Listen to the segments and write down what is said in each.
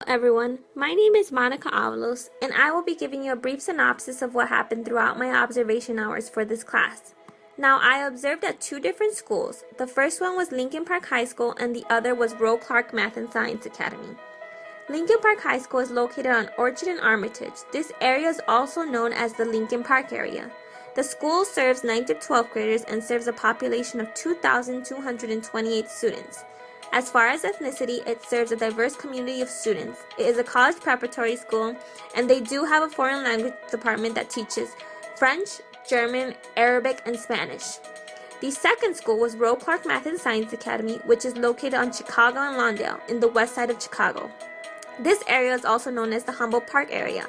Everyone, my name is Monica Avalos, and I will be giving you a brief synopsis of what happened throughout my observation hours for this class. Now, I observed at two different schools. The first one was Lincoln Park High School, and the other was Roe Clark Math and Science Academy. Lincoln Park High School is located on Orchard and Armitage. This area is also known as the Lincoln Park area. The school serves 9th to 12th graders and serves a population of 2,228 students. As far as ethnicity, it serves a diverse community of students. It is a college preparatory school, and they do have a foreign language department that teaches French, German, Arabic, and Spanish. The second school was Roe Clark Math and Science Academy, which is located on Chicago and Lawndale in the west side of Chicago. This area is also known as the Humboldt Park area.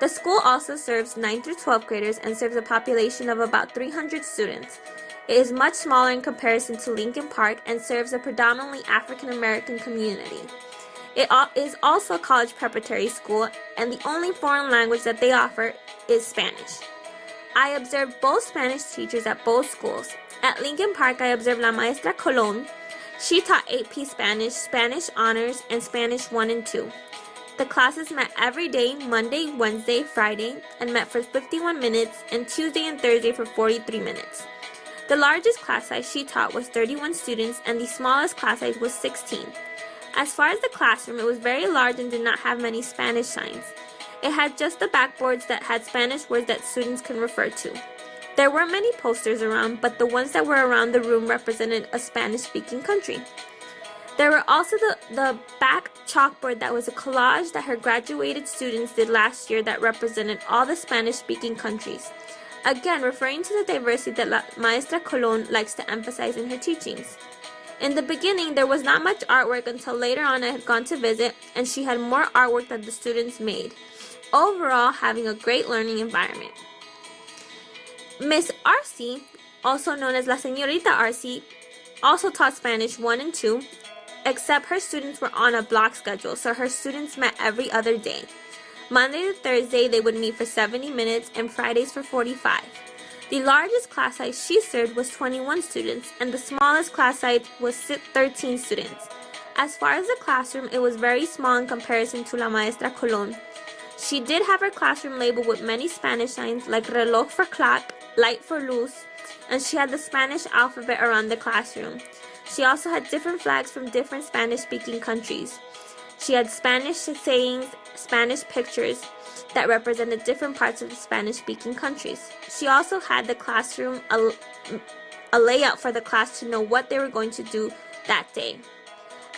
The school also serves 9th through 12th graders and serves a population of about 300 students. It is much smaller in comparison to Lincoln Park and serves a predominantly African American community. It is also a college preparatory school, and the only foreign language that they offer is Spanish. I observed both Spanish teachers at both schools. At Lincoln Park, I observed La Maestra Colon. She taught AP Spanish, Spanish Honors, and Spanish 1 and 2. The classes met every day, Monday, Wednesday, Friday, and met for 51 minutes, and Tuesday and Thursday for 43 minutes. The largest class size she taught was 31 students, and the smallest class size was 16. As far as the classroom, it was very large and did not have many Spanish signs. It had just the backboards that had Spanish words that students can refer to. There were many posters around, but the ones that were around the room represented a Spanish-speaking country. There were also the back chalkboard that was a collage that her graduated students did last year that represented all the Spanish-speaking countries. Again, referring to the diversity that La Maestra Colon likes to emphasize in her teachings. In the beginning, there was not much artwork until later on I had gone to visit, and she had more artwork that the students made. Overall, having a great learning environment. Miss Arce, also known as La Señorita Arce, also taught Spanish 1 and 2, except her students were on a block schedule, so her students met every other day. Monday to Thursday, they would meet for 70 minutes, and Fridays for 45. The largest class size she served was 21 students, and the smallest class size was 13 students. As far as the classroom, it was very small in comparison to La Maestra Colon. She did have her classroom labeled with many Spanish signs like reloj for clock, light for luz, and she had the Spanish alphabet around the classroom. She also had different flags from different Spanish-speaking countries. She had Spanish sayings, Spanish pictures that represented different parts of the Spanish-speaking countries. She also had the classroom, a layout for the class to know what they were going to do that day.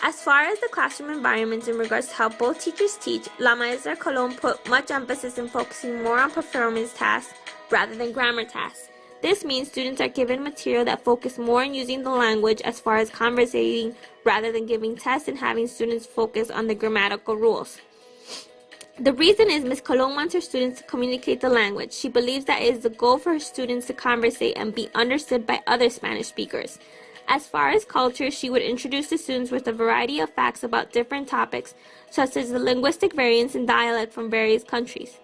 As far as the classroom environments in regards to how both teachers teach, La Maestra Colon put much emphasis in focusing more on performance tasks rather than grammar tasks. This means students are given material that focus more on using the language as far as conversating rather than giving tests and having students focus on the grammatical rules. The reason is Ms. Colon wants her students to communicate the language. She believes that it is the goal for her students to conversate and be understood by other Spanish speakers. As far as culture, she would introduce the students with a variety of facts about different topics, such as the linguistic variance in dialect from various countries.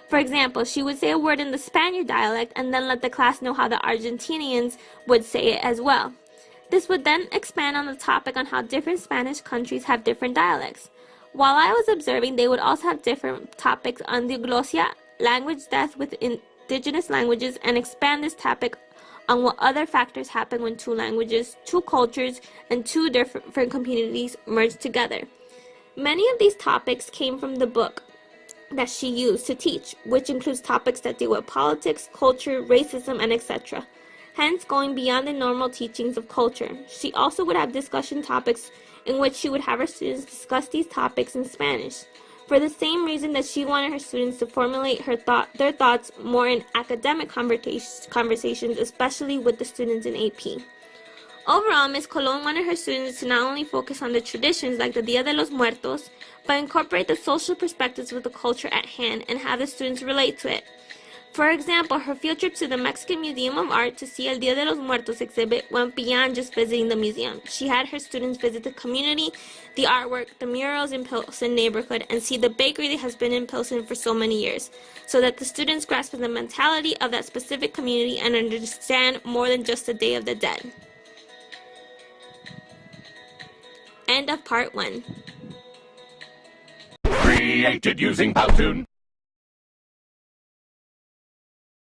For example, she would say a word in the Spaniard dialect and then let the class know how the Argentinians would say it as well. This would then expand on the topic on how different Spanish countries have different dialects. While I was observing, they would also have different topics on diglossia, language death with indigenous languages, and expand this topic on what other factors happen when two languages, two cultures, and two different communities merge together. Many of these topics came from the book that she used to teach, which includes topics that deal with politics, culture, racism, and etc. Hence, going beyond the normal teachings of culture. She also would have discussion topics in which she would have her students discuss these topics in Spanish, for the same reason that she wanted her students to formulate their thoughts more in academic conversations, especially with the students in AP. Overall, Ms. Colon wanted her students to not only focus on the traditions like the Dia de los Muertos, but incorporate the social perspectives with the culture at hand and have the students relate to it. For example, her field trip to the Mexican Museum of Art to see El Dia de los Muertos exhibit went beyond just visiting the museum. She had her students visit the community, the artwork, the murals in Pilsen neighborhood, and see the bakery that has been in Pilsen for so many years, so that the students grasp the mentality of that specific community and understand more than just the Day of the Dead. End of part 1. created using Powtoon.